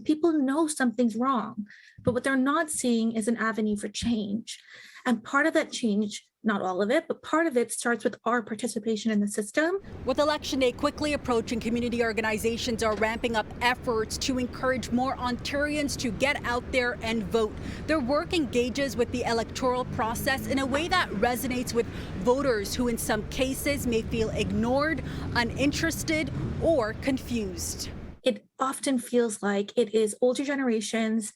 People know something's wrong, but what they're not seeing is an avenue for change. And part of that change, not all of it, but part of it starts with our participation in the system. With Election Day quickly approaching, community organizations are ramping up efforts to encourage more Ontarians to get out there and vote. Their work engages with the electoral process in a way that resonates with voters who in some cases may feel ignored, uninterested, or confused. It often feels like it is older generations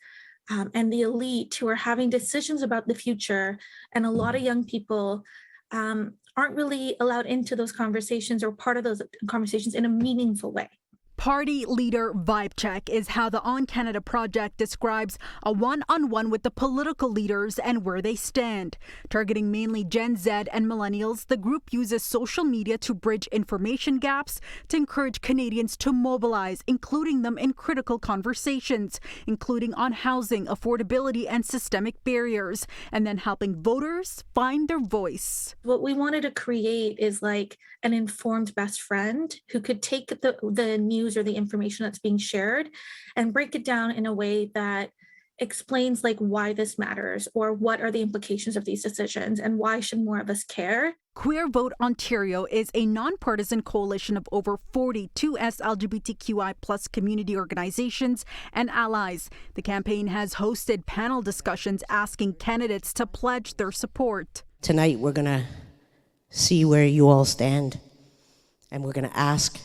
and the elite who are having decisions about the future, and a lot of young people aren't really allowed into those conversations or part of those conversations in a meaningful way. Party leader vibe check is how the On Canada Project describes a one-on-one with the political leaders and where they stand. Targeting mainly Gen Z and millennials, the group uses social media to bridge information gaps to encourage Canadians to mobilize, including them in critical conversations, including on housing, affordability, and systemic barriers, and then helping voters find their voice. What we wanted to create is like an informed best friend who could take the news or the information that's being shared and break it down in a way that explains like why this matters or what are the implications of these decisions and why should more of us care. Queer Vote Ontario is a nonpartisan coalition of over 42 LGBTQI plus community organizations and allies. The campaign has hosted panel discussions asking candidates to pledge their support. Tonight we're going to see where you all stand, and we're going to ask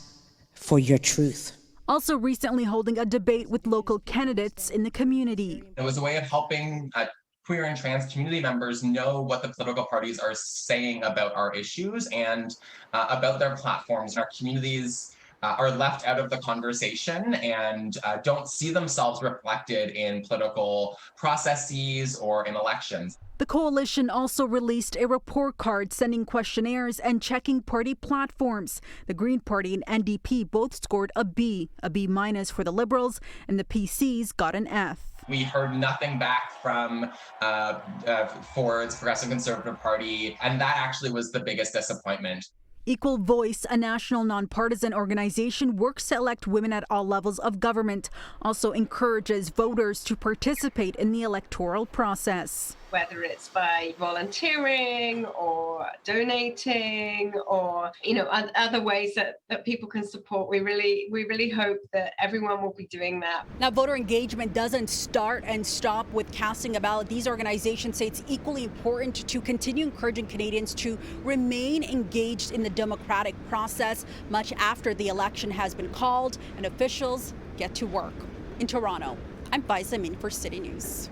for your truth. Also recently holding a debate with local candidates in the community. It was a way of helping queer and trans community members know what the political parties are saying about our issues and about their platforms. Our communities are left out of the conversation and don't see themselves reflected in political processes or in elections. The coalition also released a report card sending questionnaires and checking party platforms. The Green Party and NDP both scored a B minus for the Liberals, and the PCs got an F. We heard nothing back from Ford's Progressive Conservative Party, and that actually was the biggest disappointment. Equal Voice, a national nonpartisan organization, works to elect women at all levels of government, also encourages voters to participate in the electoral process. Whether it's by volunteering or donating or, other ways that people can support, we really hope that everyone will be doing that. Now, voter engagement doesn't start and stop with casting a ballot. These organizations say it's equally important to continue encouraging Canadians to remain engaged in the democratic process much after the election has been called and officials get to work. In Toronto, I'm Faiza Amin for City News.